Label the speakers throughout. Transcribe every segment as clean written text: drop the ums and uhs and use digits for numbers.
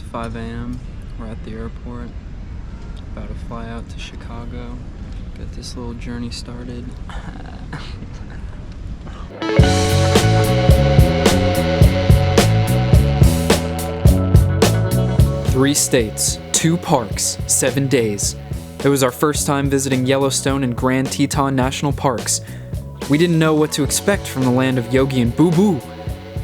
Speaker 1: It's 5 a.m. We're at the airport, about to fly out to Chicago, get this little journey started. 3 states, 2 parks, 7 days. It was our first time visiting Yellowstone and Grand Teton National Parks. We didn't know what to expect from the land of Yogi and Boo Boo,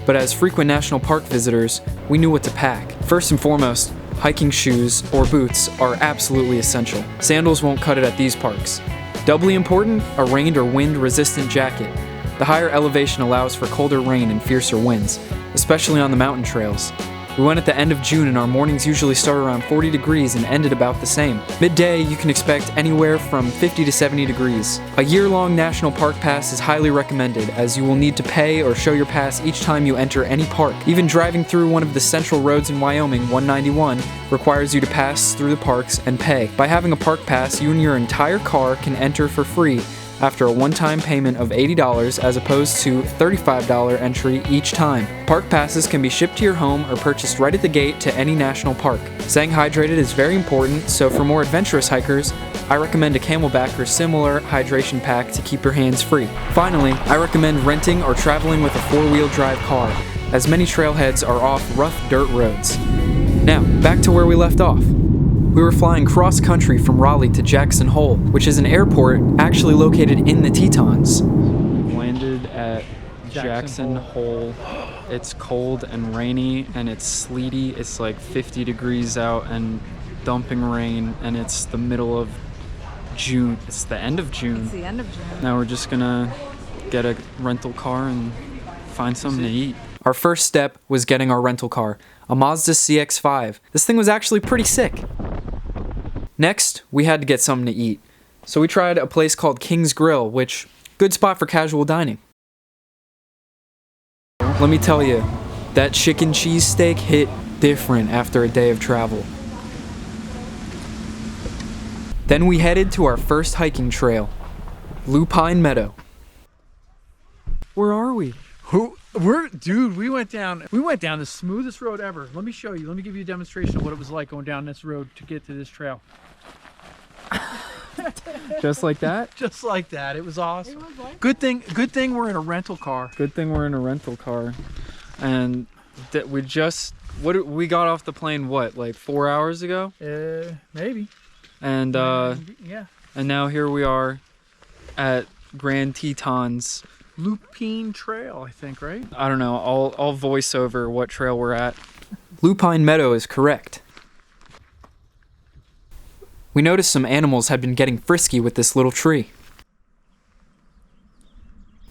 Speaker 1: but as frequent national park visitors, we knew what to pack. First and foremost, hiking shoes or boots are absolutely essential. Sandals won't cut it at these parks. Doubly important, a rain or wind resistant jacket. The higher elevation allows for colder rain and fiercer winds, especially on the mountain trails. We went at the end of June and our mornings usually start around 40 degrees and ended about the same. Midday, you can expect anywhere from 50 to 70 degrees. A year-long national park pass is highly recommended, as you will need to pay or show your pass each time you enter any park. Even driving through one of the central roads in Wyoming, 191, requires you to pass through the parks and pay. By having a park pass, you and your entire car can enter for free after a one-time payment of $80 as opposed to $35 entry each time. Park passes can be shipped to your home or purchased right at the gate to any national park. Staying hydrated is very important, so for more adventurous hikers, I recommend a Camelback or similar hydration pack to keep your hands free. Finally, I recommend renting or traveling with a 4-wheel drive car, as many trailheads are off rough dirt roads. Now, back to where we left off. We were flying cross-country from Raleigh to Jackson Hole, which is an airport actually located in the Tetons. We've landed at Jackson Hole. It's cold and rainy and it's sleety. It's like 50 degrees out and dumping rain, and it's the middle of June. It's the end of June.
Speaker 2: It's the end of June.
Speaker 1: Now we're just gonna get a rental car and find something to eat. Our first step was getting our rental car, a Mazda CX-5. This thing was actually pretty sick. Next, we had to get something to eat. So we tried a place called King's Grill, which, good spot for casual dining. Let me tell you, that chicken cheese steak hit different after a day of travel. Then we headed to our first hiking trail, Lupine Meadow. Where are we?
Speaker 3: Dude, we went down the smoothest road ever. Let me show you. Let me give you a demonstration of what it was like going down this road to get to this trail.
Speaker 1: Just like that?
Speaker 3: Just like that. It was awesome. Good thing we're in a rental car.
Speaker 1: Good thing we're in a rental car. And we got off the plane what, like 4 hours ago?
Speaker 3: Maybe.
Speaker 1: And
Speaker 3: yeah.
Speaker 1: And now here we are at Grand Teton's
Speaker 3: Lupine Trail, I think, right?
Speaker 1: I don't know. I'll voice over what trail we're at. Lupine Meadow is correct. We noticed some animals had been getting frisky with this little tree.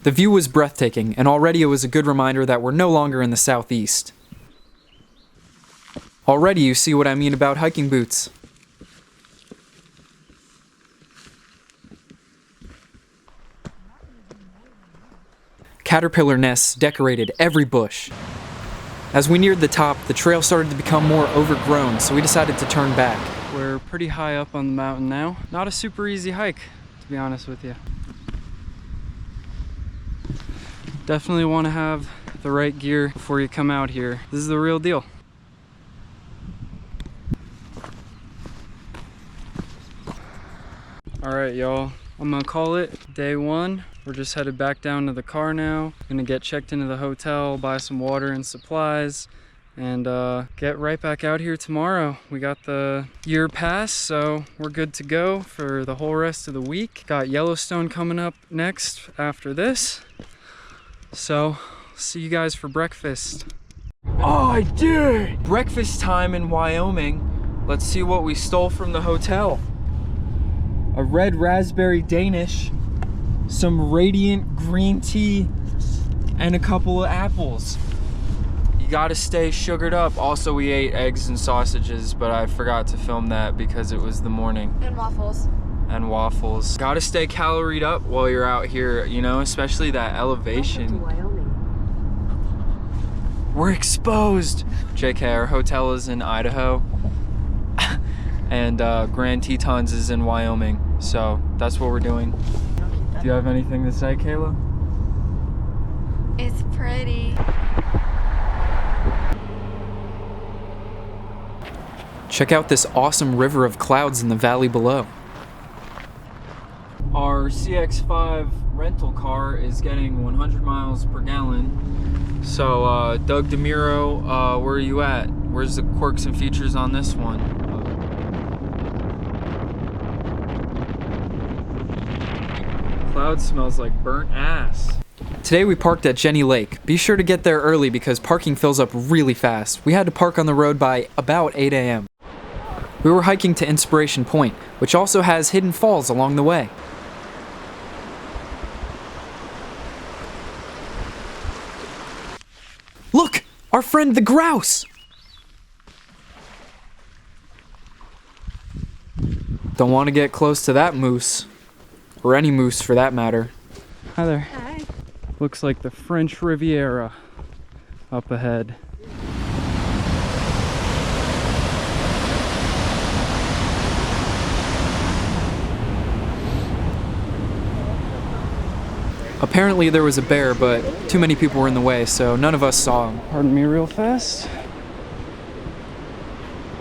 Speaker 1: The view was breathtaking, and already it was a good reminder that we're no longer in the southeast. Already you see what I mean about hiking boots. Caterpillar nests decorated every bush. As we neared the top, the trail started to become more overgrown, so we decided to turn back. We're pretty high up on the mountain now. Not a super easy hike, to be honest with you. Definitely want to have the right gear before you come out here. This is the real deal. All right, y'all. I'm gonna call it day 1. We're just headed back down to the car now. Gonna get checked into the hotel, buy some water and supplies, and get right back out here tomorrow. We got the year pass, so we're good to go for the whole rest of the week. Got Yellowstone coming up next after this. So, see you guys for breakfast. Oh, I did! Breakfast time in Wyoming. Let's see what we stole from the hotel. A red raspberry Danish, some radiant green tea, and a couple of apples. You gotta stay sugared up. Also, we ate eggs and sausages, but I forgot to film that because it was the morning.
Speaker 2: And waffles.
Speaker 1: And waffles. Gotta stay caloried up while you're out here, you know, especially that elevation. We're exposed. JK, our hotel is in Idaho. And Grand Tetons is in Wyoming. So that's what we're doing. Do you have anything to say, Kayla?
Speaker 2: It's pretty.
Speaker 1: Check out this awesome river of clouds in the valley below. Our CX-5 rental car is getting 100 miles per gallon. So, Doug DeMiro, where are you at? Where's the quirks and features on this one? Cloud smells like burnt ass. Today we parked at Jenny Lake. Be sure to get there early because parking fills up really fast. We had to park on the road by about 8 a.m. We were hiking to Inspiration Point, which also has hidden falls along the way. Look! Our friend the grouse! Don't want to get close to that moose. Or any moose for that matter. Hi there.
Speaker 2: Hi.
Speaker 3: Looks like the French Riviera up ahead.
Speaker 1: Apparently there was a bear, but too many people were in the way, so none of us saw him.
Speaker 3: Pardon me real fast.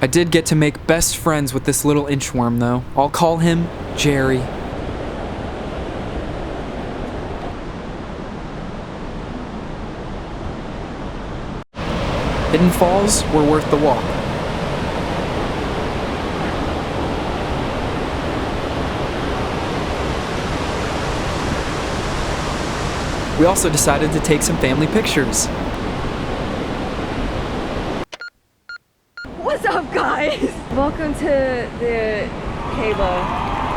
Speaker 1: I did get to make best friends with this little inchworm, though. I'll call him Jerry. Hidden Falls were worth the walk. We also decided to take some family pictures.
Speaker 2: What's up, guys? Welcome to the Halo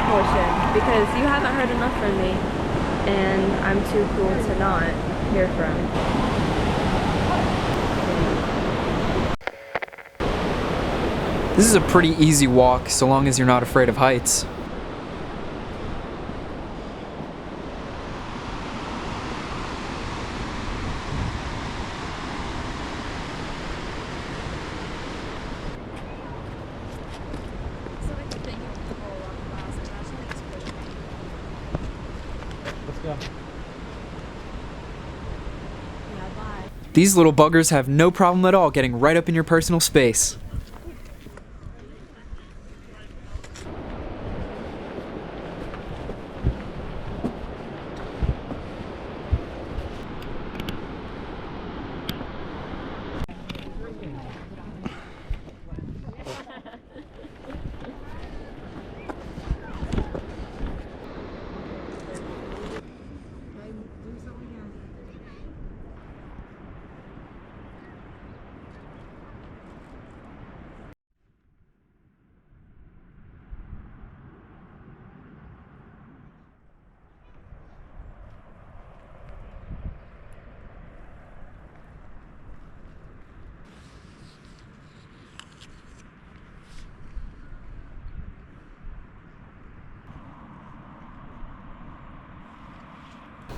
Speaker 2: portion because you haven't heard enough from me, and I'm too cool to not hear from.
Speaker 1: This is a pretty easy walk, so long as you're not afraid of heights.
Speaker 3: Let's go.
Speaker 1: These little buggers have no problem at all getting right up in your personal space.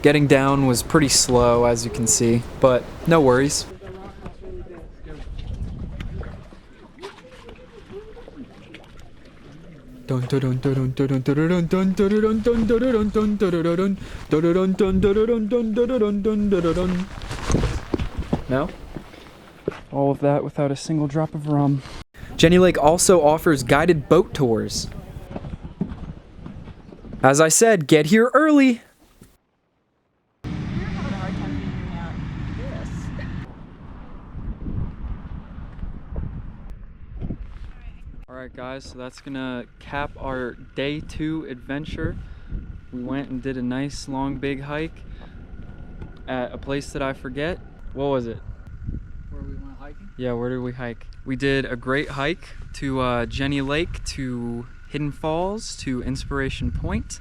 Speaker 1: Getting down was pretty slow, as you can see, but no worries. No?
Speaker 3: All of that without a single drop of rum.
Speaker 1: Jenny Lake also offers guided boat tours. As I said, get here early! Alright guys, so that's gonna cap our day 2 adventure. We went and did a nice long big hike at a place that I forget. What was it?
Speaker 3: Where we went hiking?
Speaker 1: Yeah, where did we hike? We did a great hike to Jenny Lake, to Hidden Falls, to Inspiration Point.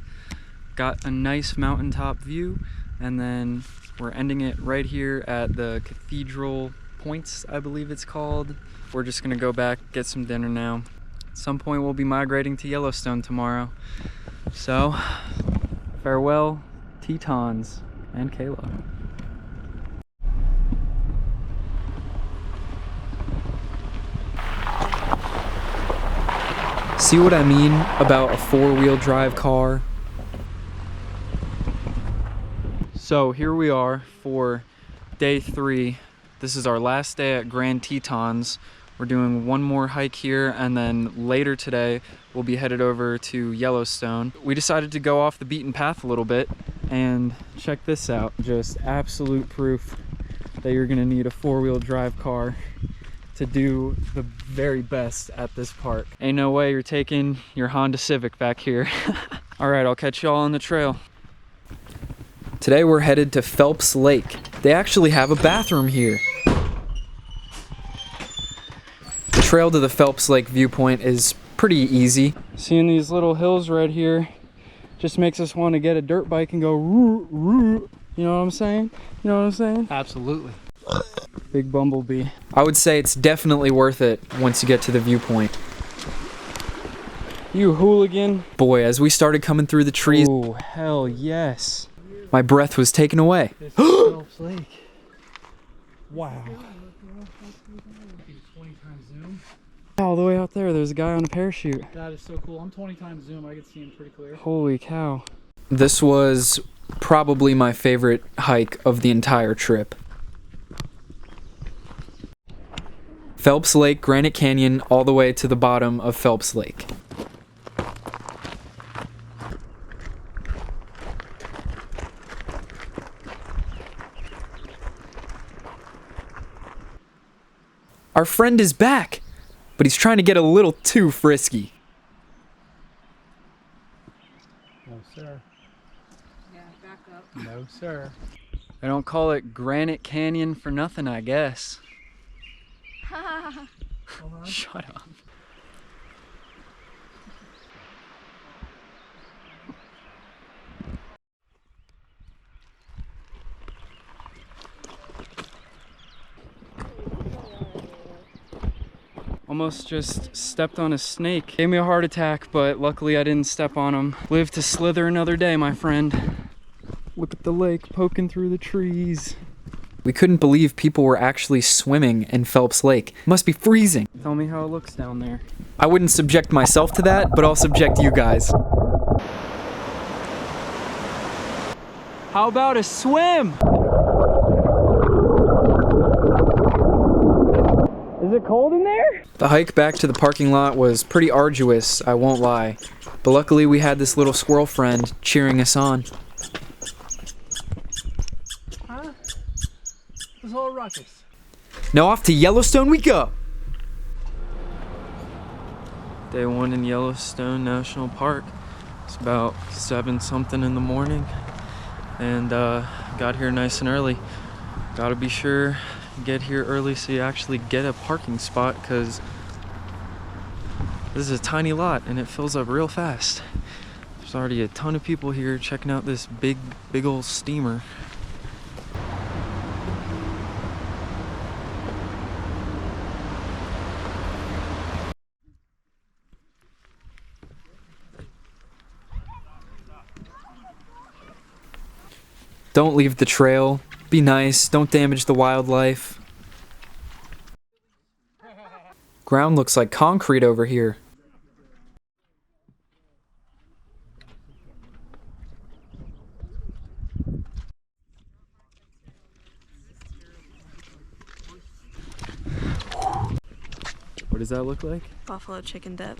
Speaker 1: Got a nice mountaintop view, and then we're ending it right here at the Cathedral Points, I believe it's called. We're just gonna go back, get some dinner now. At some point we'll be migrating to Yellowstone tomorrow. So, farewell, Tetons and Kayla. See what I mean about a 4-wheel drive car? So here we are for day 3. This is our last day at Grand Tetons. We're doing one more hike here, and then later today we'll be headed over to Yellowstone. We decided to go off the beaten path a little bit, and check this out. Just absolute proof that you're gonna need a four-wheel drive car to do the very best at this park. Ain't no way you're taking your Honda Civic back here. All right, I'll catch y'all on the trail. Today we're headed to Phelps Lake. They actually have a bathroom here. The trail to the Phelps Lake viewpoint is pretty easy. Seeing these little hills right here just makes us want to get a dirt bike and go roo, roo. You know what I'm saying? You know what I'm saying?
Speaker 3: Absolutely.
Speaker 1: Big bumblebee. I would say it's definitely worth it once you get to the viewpoint. You hooligan. Boy, as we started coming through the trees, oh, hell yes. My breath was taken away.
Speaker 3: This is Phelps Lake. Wow. 20 times zoom.
Speaker 1: All the way out there, there's a guy on a parachute.
Speaker 3: That is so cool. I'm 20 times zoom. I can see him pretty clear.
Speaker 1: Holy cow. This was probably my favorite hike of the entire trip. Phelps Lake, Granite Canyon, all the way to the bottom of Phelps Lake. Our friend is back, but he's trying to get a little too frisky.
Speaker 3: No, sir.
Speaker 2: Yeah, back up.
Speaker 3: No, sir.
Speaker 1: They don't call it Granite Canyon for nothing, I guess. Shut up. Almost just stepped on a snake. Gave me a heart attack, but luckily I didn't step on him. Live to slither another day, my friend. Look at the lake poking through the trees. We couldn't believe people were actually swimming in Phelps Lake. It must be freezing. Tell me how it looks down there. I wouldn't subject myself to that, but I'll subject you guys. How about a swim? Is it cold in there? The hike back to the parking lot was pretty arduous, I won't lie. But luckily we had this little squirrel friend cheering us on.
Speaker 3: Huh? This whole ruckus.
Speaker 1: Now off to Yellowstone we go! Day one in Yellowstone National Park. It's about 7-something in the morning. And got here nice and early. Gotta be sure get here early so you actually get a parking spot, because this is a tiny lot and it fills up real fast. There's already a ton of people here checking out this big old steamer. Don't leave the trail. Be nice, don't damage the wildlife. Ground looks like concrete over here. What does that look like?
Speaker 2: Buffalo chicken dip.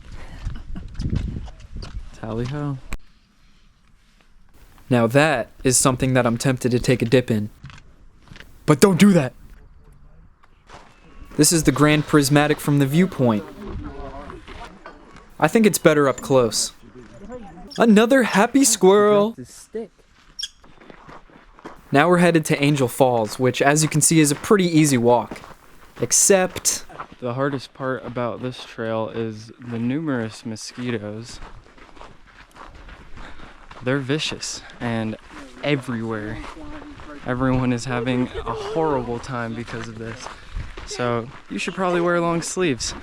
Speaker 1: Tally-ho. Now that is something that I'm tempted to take a dip in. But don't do that! This is the Grand Prismatic from the viewpoint. I think it's better up close. Another happy squirrel! Now we're headed to Angel Falls, which as you can see is a pretty easy walk. Except... the hardest part about this trail is the numerous mosquitoes. They're vicious and everywhere. Everyone is having a horrible time because of this. So you should probably wear long sleeves.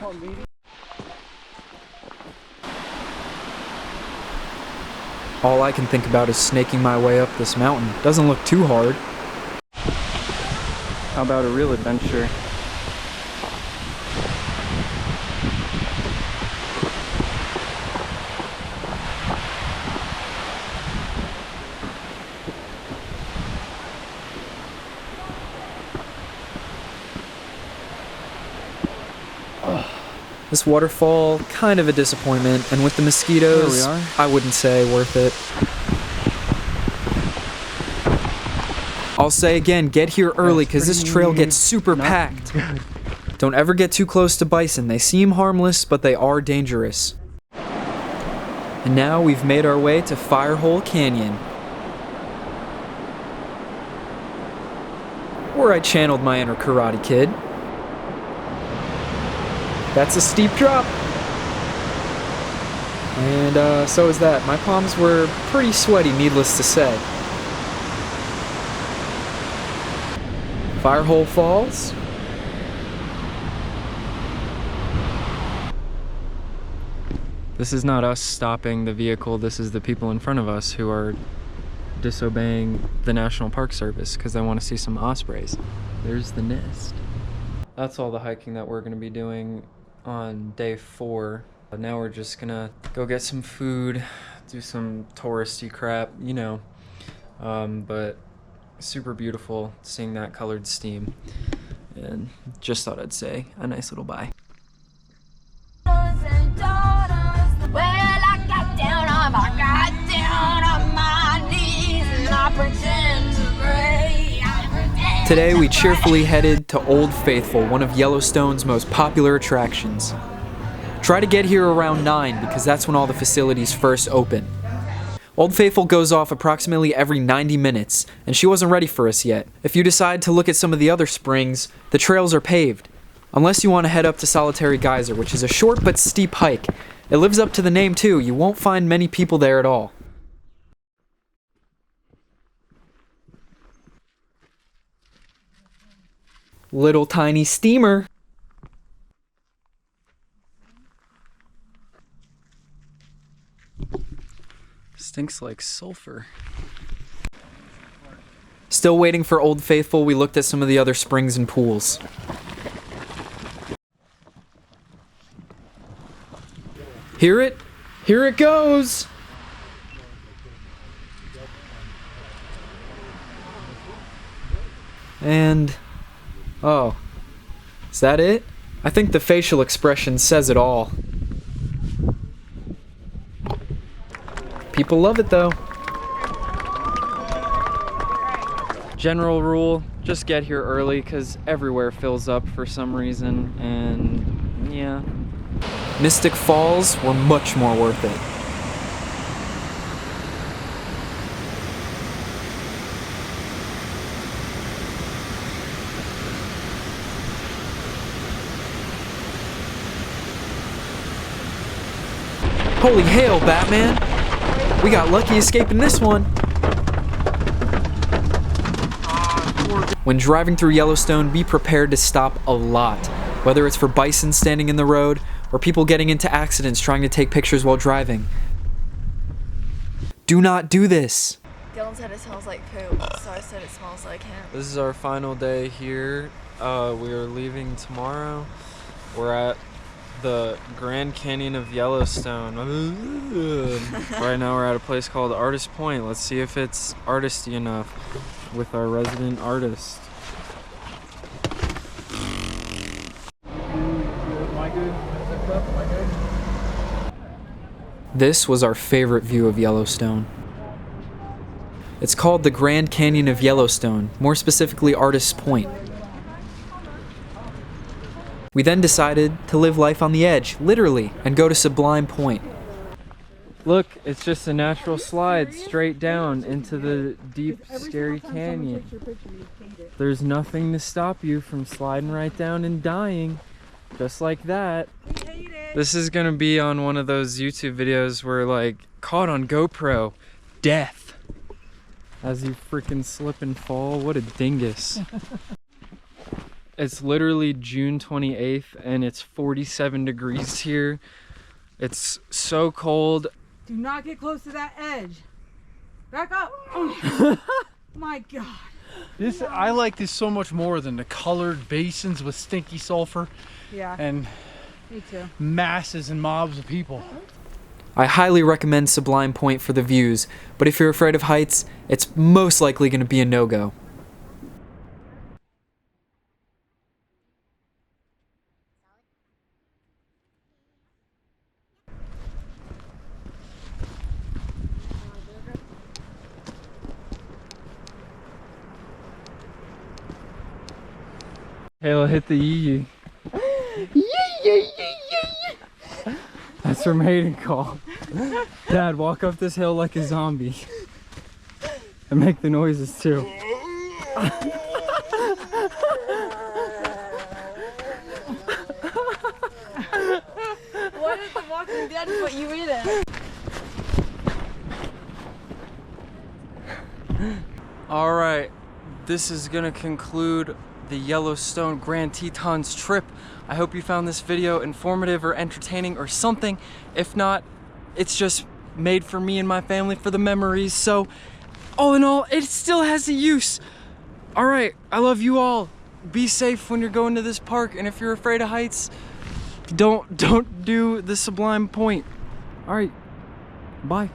Speaker 1: All I can think about is snaking my way up this mountain. Doesn't look too hard. How about a real adventure? This waterfall, kind of a disappointment, and with the mosquitoes,
Speaker 3: There we are.
Speaker 1: I wouldn't say worth it. I'll say again, get here early because this trail gets super packed. Don't ever get too close to bison. They seem harmless, but they are dangerous. And now we've made our way to Firehole Canyon, where I channeled my inner Karate Kid. That's a steep drop. And so is that. My palms were pretty sweaty, needless to say. Firehole Falls. This is not us stopping the vehicle, this is the people in front of us who are disobeying the National Park Service because they want to see some ospreys. There's the nest. That's all the hiking that we're going to be doing on day 4. Now we're just gonna go get some food, do some touristy crap, you know. But super beautiful seeing that colored steam. And just thought I'd say a nice little bye. Today we cheerfully headed to Old Faithful, one of Yellowstone's most popular attractions. Try to get here around 9 because that's when all the facilities first open. Old Faithful goes off approximately every 90 minutes, and she wasn't ready for us yet. If you decide to look at some of the other springs, the trails are paved. Unless you want to head up to Solitary Geyser, which is a short but steep hike. It lives up to the name too, you won't find many people there at all. Little tiny steamer. Stinks like sulfur. Still waiting for Old Faithful, we looked at some of the other springs and pools. Hear it? Here it goes! And... oh. Is that it? I think the facial expression says it all. People love it though. General rule, just get here early because everywhere fills up for some reason, and yeah. Mystic Falls were much more worth it. Holy hail, Batman! We got lucky escaping this one. When driving through Yellowstone, be prepared to stop a lot. Whether it's for bison standing in the road, or people getting into accidents trying to take pictures while driving. Do not do this.
Speaker 2: Dylan said it smells like poop, so I said it smells like him.
Speaker 1: This is our final day here. We are leaving tomorrow. We're at the Grand Canyon of Yellowstone. Right now we're at a place called Artist Point. Let's see if it's artisty enough with our resident artist. This was our favorite view of Yellowstone. It's called the Grand Canyon of Yellowstone, more specifically Artist's Point. We then decided to live life on the edge, literally, and go to Sublime Point. Look, it's just a natural slide straight down into the deep, scary canyon. There's nothing to stop you from sliding right down and dying, just like that. This is gonna be on one of those YouTube videos where, like, caught on GoPro, death. As you freaking slip and fall, what a dingus. It's literally June 28th and it's 47 degrees here. It's so cold.
Speaker 4: Do not get close to that edge. Back up. Oh my God.
Speaker 3: This I like this so much more than the colored basins with stinky sulfur.
Speaker 4: Yeah.
Speaker 3: And
Speaker 4: me too.
Speaker 3: Masses and mobs of people.
Speaker 1: I highly recommend Sublime Point for the views, but if you're afraid of heights, it's most likely going to be a no-go.
Speaker 3: Kayla hit the yee yee. That's her mating call. Dad, walk up this hill like a zombie. And make the noises too.
Speaker 2: What is The Walking Dead put you in it?
Speaker 1: Alright, this is gonna conclude the Yellowstone Grand Tetons trip. I hope you found this video informative or entertaining or something. If not, it's just made for me and my family for the memories. So, all in all, it still has a use. Alright, I love you all. Be safe when you're going to this park, and if you're afraid of heights, don't do the Sublime Point. Alright, bye.